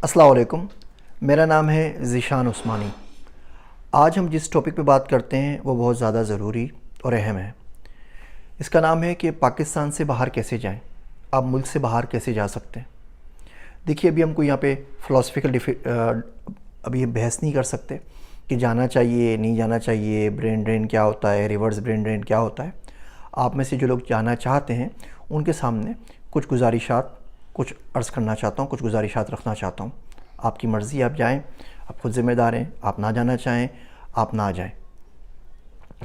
अस्सलाम वालेकुम। मेरा नाम है ज़ीशान उस्मानी। आज हम जिस टॉपिक पे बात करते हैं वो बहुत ज़्यादा ज़रूरी और अहम है। इसका नाम है कि पाकिस्तान से बाहर कैसे जाएं, आप मुल्क से बाहर कैसे जा सकते हैं। देखिए, अभी हमको यहाँ पे फ़िलासफ़िकल अभी बहस नहीं कर सकते कि जाना चाहिए नहीं जाना चाहिए, ब्रेन ड्रेन क्या होता है, रिवर्स ब्रेन ड्रेन क्या होता है। आप में से जो लोग जाना चाहते हैं उनके सामने कुछ गुजारिशात कुछ अर्ज़ करना चाहता हूँ, कुछ गुजारिशात रखना चाहता हूँ। आपकी मर्ज़ी, आप जाएं, आप खुद ज़िम्मेदार हैं। आप ना जाना चाहें, आप ना जाएं।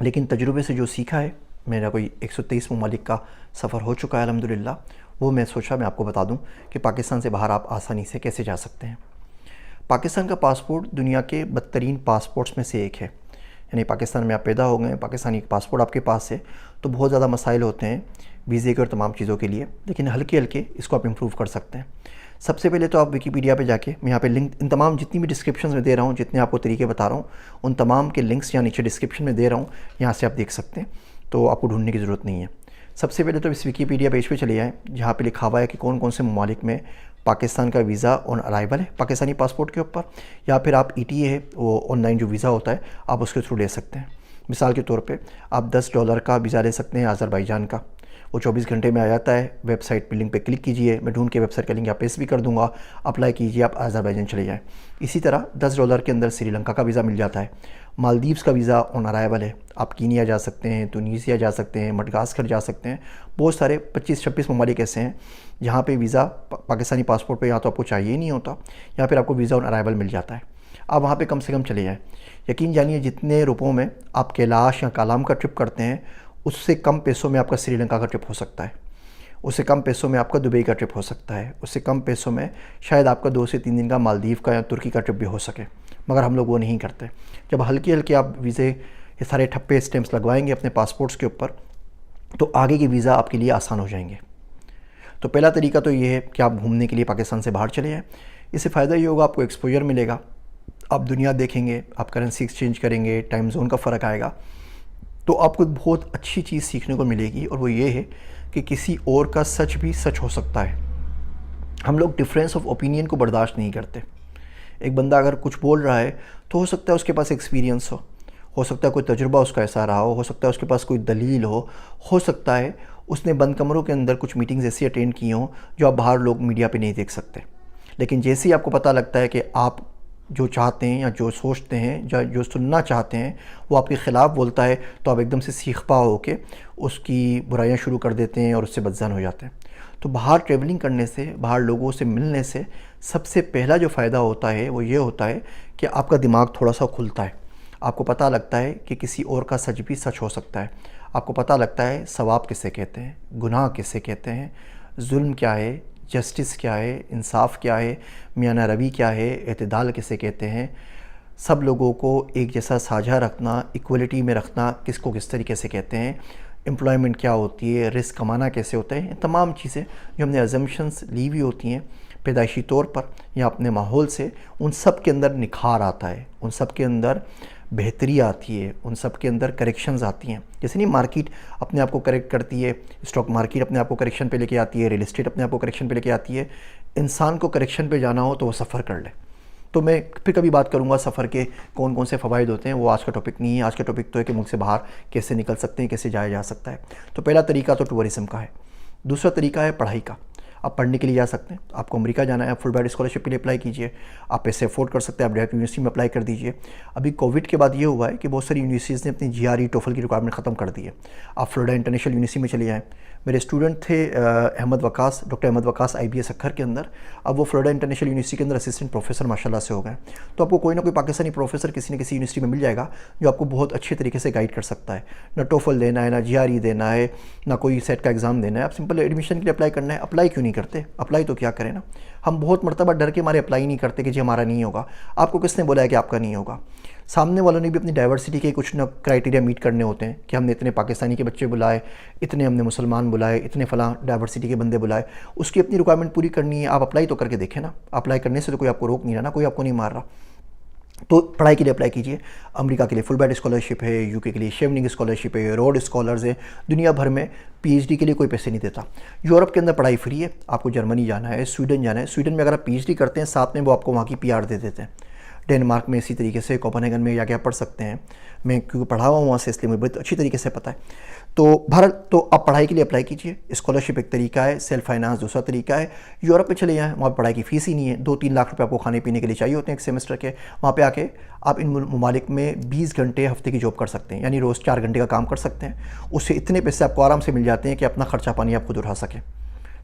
लेकिन तजुर्बे से जो सीखा है, मेरा कोई 123 ममालिक का सफ़र हो चुका है अल्हम्दुलिल्लाह, वो मैं सोचा मैं आपको बता दूं कि पाकिस्तान से बाहर आप आसानी से कैसे जा सकते हैं। पाकिस्तान का पासपोर्ट दुनिया के बदतरीन पासपोर्ट्स में से एक है। यानी पाकिस्तान में आप पैदा हो गए, पाकिस्तानी पासपोर्ट आपके पास है, तो बहुत ज़्यादा मसाइल होते हैं वीज़े के और तमाम चीज़ों के लिए, लेकिन हल्के हल्के इसको आप इम्प्रूव कर सकते हैं। सबसे पहले तो आप विकीपीडिया पे जाके, मैं यहाँ पे लिंक इन तमाम जितनी भी डिस्क्रिप्शन में दे रहा हूँ, जितने आपको तरीके बता रहा हूँ, उन तमाम के लिंक्स यहाँ नीचे डिस्क्रिप्शन में दे रहा हूँ, यहाँ से आप देख सकते हैं, तो आपको ढूंढने की ज़रूरत नहीं है। सबसे पहले तो इस विकीपीडिया पेज पे चले जाएँ जहाँ पे लिखा हुआ है कि कौन कौन से ममालिक में पाकिस्तान का वीज़ा ऑन अराइवल है पाकिस्तानी पासपोर्ट के ऊपर, या फिर आप ETA है वो ऑनलाइन जो वीज़ा होता है आप उसके थ्रू ले सकते हैं। मिसाल के तौर पे आप $10 का वीज़ा ले सकते हैं अज़रबैजान का, वो 24 घंटे में आ जाता है। वेबसाइट पे लिंक पे क्लिक कीजिए, मैं ढूंढ के वेबसाइट का लिंक यहाँ पेस्ट भी कर दूंगा, अप्लाई कीजिए, आप अज़रबैजान चले जाएँ। इसी तरह $10 के अंदर श्रीलंका का वीज़ा मिल जाता है। मालदीव्स का वीज़ा ऑन अराइवल है, आप कीनिया जा सकते हैं, तुनीसिया जा सकते हैं, मडगास्कर जा सकते हैं। बहुत सारे 25-26 ममालिक ऐसे हैं जहाँ पे वीज़ा पाकिस्तानी पासपोर्ट पे या तो आपको चाहिए ही नहीं होता, या फिर आपको वीज़ा ऑन अराइवल मिल जाता है। आप वहाँ पे कम से कम चले जाएँ। यकीन जानिए, जितने रुपयों में आप कैलाश या कालाम का ट्रिप करते हैं, उससे कम पैसों में आपका श्रीलंका का ट्रिप हो सकता है, उससे कम पैसों में आपका दुबई का ट्रिप हो सकता है, उससे कम पैसों में शायद आपका 2 से 3 दिन का मालदीव का या तुर्की का ट्रिप भी हो सके। मगर हम लोग वो नहीं करते। जब हल्के हल्के आप वीज़े ये सारे ठप्पे स्टैम्प्स लगवाएंगे अपने पासपोर्ट्स के ऊपर, तो आगे के वीज़ा आपके लिए आसान हो जाएंगे। तो पहला तरीका तो ये है कि आप घूमने के लिए पाकिस्तान से बाहर चले जाएँ। इससे फ़ायदा ये होगा, आपको एक्सपोजर मिलेगा, आप दुनिया देखेंगे, आप करेंसी एक्सचेंज करेंगे, टाइम जोन का फ़र्क आएगा, तो आपको एक बहुत अच्छी चीज़ सीखने को मिलेगी, और वो ये है कि किसी और का सच भी सच हो सकता है। हम लोग डिफरेंस ऑफ ओपिनियन को बर्दाश्त नहीं करते। एक बंदा अगर कुछ बोल रहा है तो हो सकता है उसके पास एक्सपीरियंस हो सकता है कोई तजुर्बा उसका ऐसा रहा हो सकता है उसके पास कोई दलील हो सकता है उसने बंद कमरों के अंदर कुछ मीटिंग्स ऐसी अटेंड की हों जो आप बाहर लोग मीडिया पे नहीं देख सकते। लेकिन जैसे ही आपको पता लगता है कि आप जो चाहते हैं या जो सोचते हैं या जो सुनना चाहते हैं वो आपके ख़िलाफ़ बोलता है, तो आप एकदम से सीख पा हो के उसकी बुराइयां शुरू कर देते हैं और उससे बदजान हो जाते हैं। तो बाहर ट्रैवलिंग करने से, बाहर लोगों से मिलने से सबसे पहला जो फ़ायदा होता है वो ये होता है कि आपका दिमाग थोड़ा सा खुलता है। आपको पता लगता है कि किसी और का सच भी सच हो सकता है। आपको पता लगता है सवाब किसे कहते हैं, गुनाह किसे कहते हैं, जुल्म क्या है, जस्टिस क्या है, इंसाफ क्या है, मियाना रवि क्या है, एतदाल किसे कहते हैं, सब लोगों को एक जैसा साझा रखना, इक्वलिटी में रखना किसको किस तरीके से कहते हैं, एम्प्लॉयमेंट क्या होती है, रिस्क कमाना कैसे होता है, तमाम चीज़ें जो हमने अजम्पशंस ली हुई होती हैं पैदाइशी तौर पर या अपने माहौल से, उन सब के अंदर निखार आता है, उन सब के अंदर बेहतरी आती है, उन सब के अंदर करेक्शंस आती हैं। जैसे नहीं मार्केट अपने आप को करेक्ट करती है, स्टॉक मार्केट अपने आप को करेक्शन पे लेके आती है, रियल एस्टेट अपने आप को करेक्शन पे लेके आती है। इंसान को करेक्शन पे जाना हो तो वो सफ़र कर ले। तो मैं फिर कभी बात करूंगा सफ़र के कौन कौन से फ़वाइद होते हैं, वो आज का टॉपिक नहीं है। आज का टॉपिक तो है कि मुल्क से बाहर कैसे निकल सकते हैं, कैसे जाया जा सकता है। तो पहला तरीका तो टूरिज़म का है। दूसरा तरीका है पढ़ाई का। आप पढ़ने के लिए जा सकते हैं, आपको अमेरिका जाना है, आप फुल ब्राइट स्कॉलरशिप के लिए अप्लाई कीजिए, आप पैसे अफोर्ड कर सकते हैं, आप डायरेक्ट यूनिवर्सिटी में अप्लाई कर दीजिए। अभी कोविड के बाद ये हुआ है कि बहुत सारी यूनिवर्सिटीज़ ने अपनी GRE टोफल की रिक्वायरमेंट ख़त्म कर दी है। आप फ्लोरिडा इंटरनेशनल यूनिवर्सिटी में चले जाएँ। मेरे स्टूडेंट थे अहमद वकास, डॉक्टर अहमद वकास IBS अखर के अंदर, अब वो फ्लोरिडा इंटरनेशनल यूनिवर्सिटी के अंदर असिस्टेंट प्रोफेसर माशाल्लाह से हो गए। तो आपको कोई ना कोई पाकिस्तानी प्रोफेसर किसी न किसी यूनिवर्सिटी में मिल जाएगा जो आपको बहुत अच्छे तरीके से गाइड कर सकता है। ना टोफल देना है, ना GRE देना है, ना कोई सेट का एग्ज़ाम देना है, आप सिंपल एडमिशन के लिए अप्लाई करना है। अप्लाई क्यों नहीं करते? अप्लाई तो क्या करें ना, हम बहुत मरतबा डर के हमारे अप्लाई नहीं करते कि जी हमारा नहीं होगा। आपको किसने बोला है कि आपका नहीं होगा? सामने वालों ने भी अपनी डाइवर्सिटी के कुछ ना क्राइटेरिया मीट करने होते हैं कि हमने इतने पाकिस्तानी के बच्चे बुलाए, इतने हमने मुसलमान बुलाए, इतने फ़लाँ डाइवर्सिटी के बंदे बुलाए, उसकी अपनी रिक्वायरमेंट पूरी करनी है। आप अप्लाई तो करके देखें ना, अप्लाई करने से तो कोई आपको रोक नहीं रहा ना, कोई आपको नहीं मार रहा। तो पढ़ाई के लिए अप्लाई कीजिए। अमेरिका के लिए फुल ब्राइट स्कॉलरशिप है, यूके के लिए शेवनिंग स्कॉलरशिप है, रोड स्कॉलर्स है, दुनिया भर में पीएचडी के लिए कोई पैसे नहीं देता। यूरोप के अंदर पढ़ाई फ्री है, आपको जर्मनी जाना है, स्वीडन जाना है। स्वीडन में अगर आप पीएचडी करते हैं साथ में वो आपको वहाँ की पीआर दे देते हैं। डेनमार्क में इसी तरीके से, कोपेनहेगन में जाके आप पढ़ सकते हैं। मैं क्योंकि पढ़ा हुआ हूँ वहाँ से, इसलिए मुझे बहुत अच्छी तरीके से पता है। तो भारत, तो आप पढ़ाई के लिए अप्लाई कीजिए। स्कॉलरशिप एक तरीका है, सेल्फ फाइनेंस दूसरा तरीका है। यूरोप में चले जाएँ, वहाँ पढ़ाई की फ़ीस ही नहीं है। 2-3 लाख रुपये आपको खाने पीने के लिए चाहिए होते हैं एक सेमेस्टर के। वहाँ पे आके आप इन ममालिक में 20 घंटे हफ्ते की जॉब कर सकते हैं, यानी रोज़ 4 घंटे का काम कर सकते हैं। उससे इतने पैसे आपको आराम से मिल जाते हैं कि अपना खर्चा पानी आप खुद उठा सकें।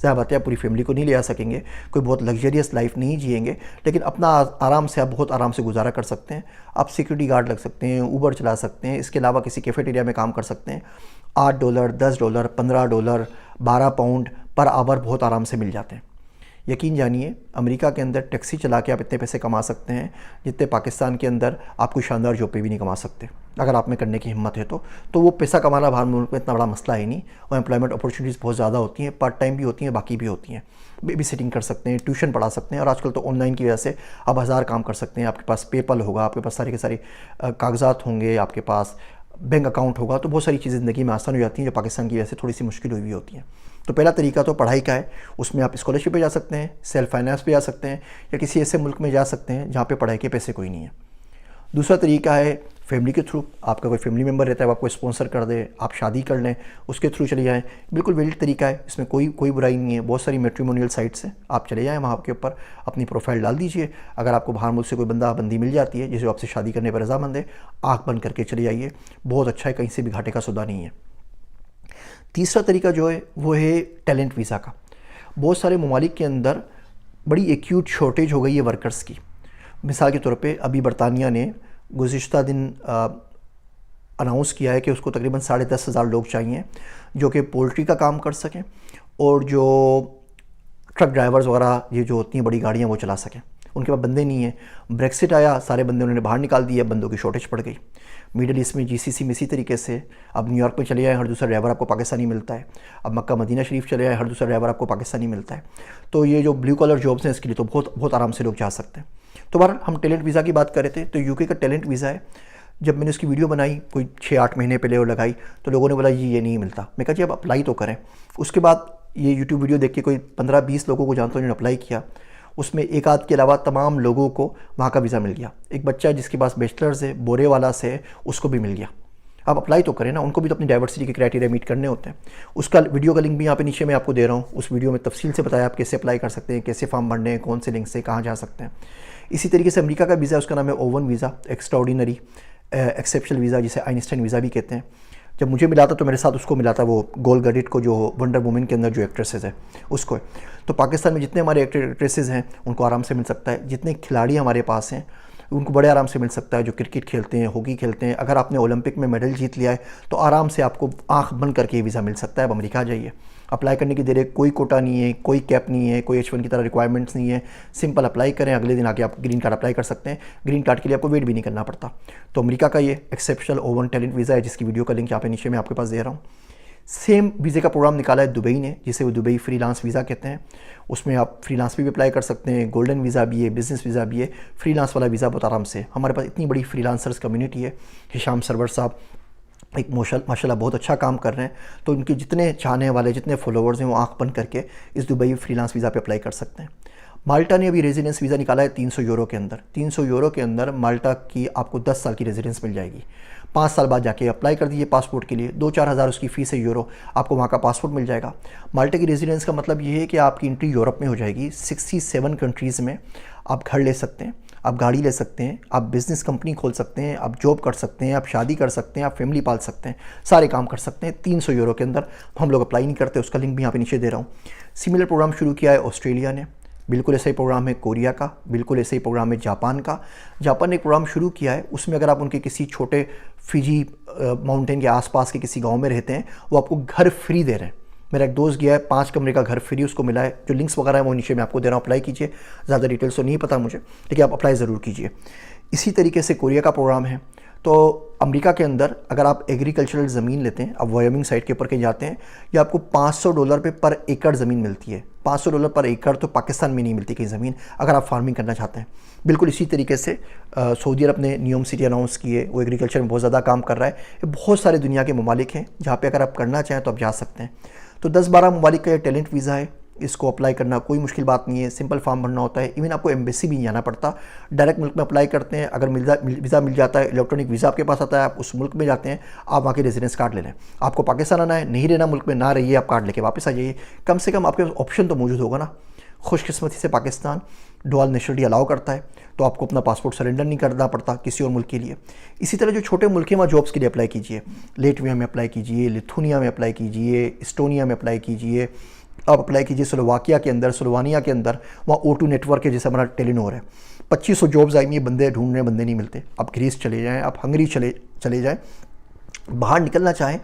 ज़ाहिर बात है, आप पूरी फैमिली को नहीं ले आ सकेंगे, कोई बहुत लग्जरियस लाइफ नहीं जिएंगे, लेकिन अपना आराम से आप बहुत आराम से गुजारा कर सकते हैं। आप सिक्योरिटी गार्ड लग सकते हैं, ऊबर चला सकते हैं, इसके अलावा किसी कैफेटेरिया में काम कर सकते हैं। $8, $10, $15, £12 पर आवर बहुत आराम से मिल जाते हैं। यकीन जानिए, अमेरिका के अंदर टैक्सी चला के आप इतने पैसे कमा सकते हैं जितने पाकिस्तान के अंदर आप कोई शानदार जॉब पे भी नहीं कमा सकते, अगर आप में करने की हिम्मत है तो वो पैसा कमाना बाहर मुल्क में इतना बड़ा मसला है नहीं। और एम्प्लॉयमेंट अपॉर्चुनिटीज़ बहुत ज़्यादा होती हैं, पार्ट टाइम भी होती हैं, बाकी भी होती हैं। बेबी सिटिंग कर सकते हैं, ट्यूशन पढ़ा सकते हैं, और आजकल तो ऑनलाइन की वजह से आप हज़ार काम कर सकते हैं। आपके पास पेपल होगा, आपके पास सारे के सारे कागजात होंगे, आपके पास बैंक अकाउंट होगा, तो बहुत सारी चीज़ें ज़िंदगी में आसान हो जाती हैं जो पाकिस्तान की वजह से थोड़ी सी मुश्किल हुई होती हैं। तो पहला तरीका तो पढ़ाई का है, उसमें आप स्कॉलरशिप पे जा सकते हैं, सेल्फ फाइनेंस पे जा सकते हैं, या किसी ऐसे मुल्क में जा सकते हैं जहाँ पे पढ़ाई के पैसे कोई नहीं है। दूसरा तरीका है फैमिली के थ्रू। आपका कोई फैमिली मेम्बर रहता है, वो आपको स्पॉन्सर कर दे, आप शादी कर लें, उसके थ्रू चले जाएँ। बिल्कुल वैलिड तरीका है, इसमें कोई बुराई नहीं है। बहुत सारी मैट्रिमोनियल साइट्स हैं, आप चले जाएँ वहाँ के ऊपर अपनी प्रोफाइल डाल दीजिए। अगर आपको बाहर मुल्क से कोई बंदी मिल जाती है जिसे आपसे शादी करने पर रजामंद है, आँख बंद करके चले जाइए, बहुत अच्छा है, कहीं से भी घाटे का सौदा नहीं है। तीसरा तरीका जो है वो है टैलेंट वीज़ा का। बहुत सारे ममालिक के अंदर बड़ी एक्यूट शॉर्टेज हो गई है वर्कर्स की। मिसाल के तौर पे अभी बरतानिया ने गुज़िश्ता दिन अनाउंस किया है कि उसको तकरीबन 10,500 लोग चाहिए जो कि पोल्ट्री का काम कर सकें और जो ट्रक ड्राइवर्स वगैरह ये जो होती हैं बड़ी गाड़ियाँ वो चला सकें। उनके पास बंदे नहीं हैं। ब्रेक्सिट आया, सारे बंदे उन्होंने बाहर निकाल दिए, बंदों की शॉर्टेज पड़ गई। मिडल ईस्ट में जीसीसी में इसी तरीके से, अब न्यूयॉर्क में चले जाए हर दूसरा ड्राइवर आपको पाकिस्तानी मिलता है। अब मक्का मदीना शरीफ चले जाए हर दूसरा ड्राइवर आपको पाकिस्तानी मिलता है। तो ये जो ब्लू कॉलर जॉब्स हैं इसके लिए तो बहुत आराम से लोग जा सकते हैं। तो बहरहाल हम टैलेंट वीज़ा की बात कर रहे थे, तो यूके का टैलेंट वीज़ा है। जब मैंने उसकी वीडियो बनाई कोई 6-8 महीने पहले और लगाई तो लोगों ने बोला ये नहीं मिलता। मैं कहा जी आप अप्लाई तो करें। उसके बाद ये यूट्यूब वीडियो देख के कोई 15-20 लोगों को जानता हूँ जिन्होंने अप्लाई किया, उसमें एक आध के अलावा तमाम लोगों को वहाँ का वीज़ा मिल गया। एक बच्चा जिसके पास बैचलर्स है, बोरेवाला से है, उसको भी मिल गया। आप अप्लाई तो करें ना, उनको भी तो अपनी डाइवर्सिटी के क्राइटेरिया मीट करने होते हैं। उसका वीडियो का लिंक भी यहाँ पे नीचे मैं आपको दे रहा हूँ। उस वीडियो में तफसील से बताया आप कैसे अप्लाई कर सकते हैं, कैसे फॉर्म भरने हैं, कौन से लिंक से कहाँ जा सकते हैं। इसी तरीके से अमेरिका का वीज़ा, उसका नाम है oven visa, extraordinary exceptional visa, जिसे आइंस्टाइन वीज़ा भी कहते हैं। जब मुझे मिला था तो मेरे साथ उसको मिला था, वो गोल गडिट को, जो वंडर वुमन के अंदर जो एक्ट्रेसेस है उसको। तो पाकिस्तान में जितने हमारे एक्ट्रेसेस हैं उनको आराम से मिल सकता है। जितने खिलाड़ी हमारे पास हैं उनको बड़े आराम से मिल सकता है, जो क्रिकेट खेलते हैं, हॉकी खेलते हैं। अगर आपने ओलंपिक में मेडल जीत लिया है तो आराम से आपको आंख बंद करके वीज़ा मिल सकता है। अब अमेरिका जाइए, अप्लाई करने की देर है, कोई कोटा नहीं है, कोई कैप नहीं है, कोई H1 की तरह रिक्वायरमेंट्स नहीं है। सिंपल अप्लाई करें, अगले दिन आके आप ग्रीन कार्ड अप्लाई कर सकते हैं। ग्रीन कार्ड के लिए आपको वेट भी नहीं करना पड़ता। तो अमेरिका का ये एक्सेप्शनल ओवन टैलेंट वीज़ा है, जिसकी वीडियो का लिंक यहाँ पे नीचे मैं आपके पास दे रहा हूँ। सेम वीज़े का प्रोग्राम निकाला है दुबई ने, जिसे वो दुबई फ्रीलांस वीज़ा कहते हैं। उसमें आप फ्रीलांस भी अप्लाई कर सकते हैं, गोल्डन वीज़ा भी है, बिज़नेस वीज़ा भी है। फ्रीलांस वाला वीज़ा बहुत आराम से, हमारे पास इतनी बड़ी फ्रीलांसर्स कम्युनिटी है। हिशाम सरवर साहब एक माशाल्लाह बहुत अच्छा काम कर रहे हैं। तो उनके जितने चाहने वाले, जितने फॉलोवर्स हैं, वो आंख बंद करके इस दुबई फ्रीलांस वीज़ा पे अप्लाई कर सकते हैं। माल्टा ने अभी रेजिडेंस वीज़ा निकाला है 300 यूरो के अंदर। 300 यूरो के अंदर माल्टा की आपको 10 साल की रेजिडेंस मिल जाएगी। 5 साल बाद जाके अप्लाई कर दीजिए पासपोर्ट के लिए, 2-4 हज़ार उसकी फ़ीस है यूरो, आपको वहाँ का पासपोर्ट मिल जाएगा। माल्टा की रेजिडेंस का मतलब ये है कि आपकी एंट्री यूरोप में हो जाएगी। 67 कंट्रीज़ में आप घर ले सकते हैं, आप गाड़ी ले सकते हैं, आप बिज़नेस कंपनी खोल सकते हैं, आप जॉब कर सकते हैं, आप शादी कर सकते हैं, आप फैमिली पाल सकते हैं, सारे काम कर सकते हैं 300 यूरो के अंदर। हम लोग अप्लाई नहीं करते, उसका लिंक भी यहाँ पे नीचे दे रहा हूँ। सिमिलर प्रोग्राम शुरू किया है ऑस्ट्रेलिया ने, बिल्कुल ऐसा ही प्रोग्राम है कोरिया का, बिल्कुल ऐसा ही प्रोग्राम है जापान का। जापान ने एक प्रोग्राम शुरू किया है, उसमें अगर आप उनके किसी छोटे फिजी माउंटेन के आसपास के किसी गांव में रहते हैं, वो आपको घर फ्री दे रहे हैं। मेरा एक दोस्त गया है, 5 कमरे का घर फ्री उसको मिला है। जो लिंक्स वगैरह है वो नीचे मैं आपको दे रहा हूँ, अप्लाई कीजिए। ज़्यादा डिटेल्स तो नहीं पता मुझे, लेकिन आप अप्लाई ज़रूर कीजिए। इसी तरीके से कोरिया का प्रोग्राम है। तो अमेरिका के अंदर अगर आप एग्रीकल्चरल ज़मीन लेते हैं, आप वायोमिंग साइड के ऊपर कहीं जाते हैं, या आपको $500 पे पर एकड़ ज़मीन मिलती है। $500 पर एकड़ तो पाकिस्तान में नहीं मिलती कहीं ज़मीन, अगर आप फार्मिंग करना चाहते हैं। बिल्कुल इसी तरीके से सऊदी अरब ने न्यूम सिटी अनाउंस किए, वो एग्रीकल्चर में बहुत ज़्यादा काम कर रहा है। ये बहुत सारे दुनिया के ममालिक हैं जहाँ पर अगर आप करना चाहें तो आप जा सकते हैं। तो 10-12 ममालिक का ये टैलेंट वीज़ा है, इसको अप्लाई करना कोई मुश्किल बात नहीं है, सिंपल फॉर्म भरना होता है। इवन आपको एम्बेसी भी नहीं जाना पड़ता, डायरेक्ट मुल्क में अप्लाई करते हैं। अगर वीज़ा मिल जाता है, इलेक्ट्रॉनिक वीज़ा आपके पास आता है, आप उस मुल्क में जाते हैं, आप वहाँ के रेजिडेंस कार्ड ले लें। आपको पाकिस्तान आना है, नहीं रहना मुल्क में, ना रहिए, आप कार्ड लेके वापस आ जाइए। कम से कम आपके पास ऑप्शन तो मौजूद होगा ना। खुशकिस्मती से पाकिस्तान डुअल नेशनलिटी अलाउ करता है, तो आपको अपना पासपोर्ट सरेंडर नहीं करना पड़ता किसी और मुल्क के लिए। इसी तरह जो छोटे मुल्क हैं वहाँ जॉब्स के लिए अप्लाई कीजिए। लेटविया में अप्लाई कीजिए, लिथुनिया में अप्लाई कीजिए, इस्टोनिया में अप्लाई कीजिए, आप अप्लाई कीजिए स्लोवाकिया के अंदर, स्लोवानिया के अंदर, वहाँ O2 नेटवर्क है जैसे हमारा टेलीनॉर है। 2500 जॉब्स आएंगी, बंदे ढूंढने बंदे नहीं मिलते। आप ग्रीस चले जाएँ, आप हंगरी चले जाएँ, बाहर निकलना चाहें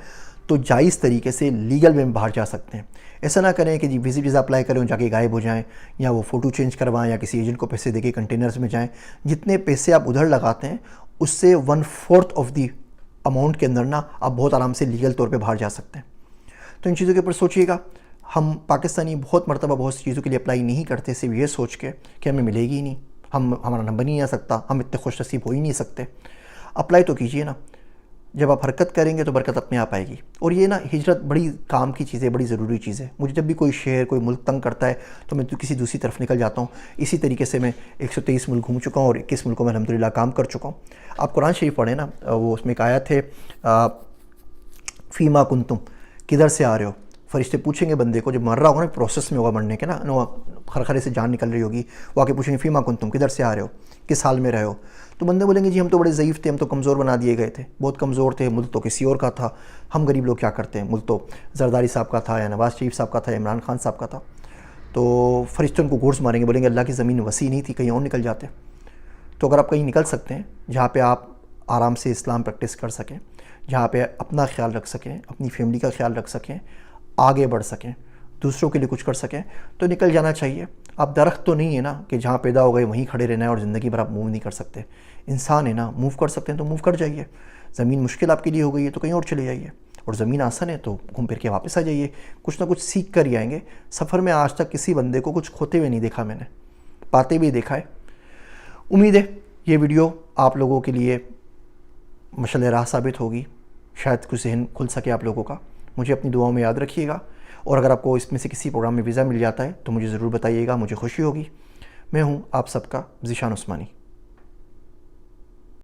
तो जायज़ तरीके से लीगल वे में बाहर जा सकते हैं। ऐसा ना करें कि जी वीज़ा अप्लाई करें जाके गायब हो जाएं, या वो फ़ोटो चेंज करवाएं, या किसी एजेंट को पैसे देके कंटेनर्स में जाएं। जितने पैसे आप उधर लगाते हैं उससे 1/4 ऑफ दी अमाउंट के अंदर ना आप बहुत आराम से लीगल तौर पे बाहर जा सकते हैं। तो इन चीज़ों के ऊपर सोचिएगा। हम पाकिस्तानी बहुत मरतबा बहुत सी चीज़ों के लिए अप्लाई नहीं करते, सिर्फ ये सोच के कि हमें मिलेगी ही नहीं, हमारा नंबर नहीं आ सकता, हम इतने खुश नसीब हो ही नहीं सकते। अप्लाई तो कीजिए ना। जब आप हरकत करेंगे तो बरकत अपने आप आएगी। और ये ना हिजरत बड़ी काम की चीज़ है, बड़ी ज़रूरी चीज़ है। मुझे जब भी कोई शहर, कोई मुल्क तंग करता है तो मैं तो किसी दूसरी तरफ निकल जाता हूँ। इसी तरीके से मैं 123 मुल्क घूम चुका हूँ और 21 मुल्कों में अल्हम्दुलिल्लाह काम कर चुका हूँ। आप कुरान शरीफ पढ़ें ना, वो उसमें एक आयत है, फ़ीमा कुंतुम, किधर से आ रहे हो। फरिश्ते पूछेंगे बंदे को, जब मर रहा होगा ना, प्रोसेस में होगा मरने के ना, खरखरे से जान निकल रही होगी, वो आके पूछेंगे फ़ीमा कुंतुम, किधर से आ रहे हो, किस हाल में रहे हो। तो बंदे बोलेंगे जी हम तो बड़े ज़ईफ़ थे, हम तो कमज़ोर बना दिए गए थे, बहुत कमज़ोर थे, मुल्क तो किसी और का था, हम गरीब लोग क्या करते हैं, मुल्क तो जरदारी साहब का था, या नवाज़ शरीफ साहब का था, या इमरान खान साहब का था। तो फरिश्ते उनको घूस मारेंगे, बोलेंगे अल्लाह की ज़मीन वसी नहीं थी, कहीं और निकल जाते। तो अगर आप कहीं निकल सकते हैं जहाँ पर आप आराम से इस्लाम प्रैक्टिस कर सकें, जहाँ पर अपना ख्याल रख सकें, अपनी फैमिली का ख्याल रख सकें, आगे बढ़ सकें, दूसरों के लिए कुछ कर सकें, तो निकल जाना चाहिए। आप दरख्त तो नहीं है ना कि जहाँ पैदा हो गए वहीं खड़े रहना है और ज़िंदगी भर आप मूव नहीं कर सकते। इंसान है ना, मूव कर सकते हैं तो मूव कर जाइए। ज़मीन मुश्किल आपके लिए हो गई है तो कहीं और चले जाइए, और ज़मीन आसान है तो घूम फिर के वापस आ जाइए। कुछ ना कुछ सीख कर ही आएंगे। सफ़र में आज तक किसी बंदे को कुछ खोते हुए नहीं देखा मैंने, पाते भी देखा है। उम्मीद है ये वीडियो आप लोगों के लिए मशाल राह साबित होगी, शायद कुछ जहन खुल सके आप लोगों का। मुझे अपनी दुआओं में याद रखिएगा, और अगर आपको इसमें से किसी प्रोग्राम में वीज़ा मिल जाता है तो मुझे ज़रूर बताइएगा, मुझे खुशी होगी। मैं हूँ आप सबका ज़ीशान उस्मानी।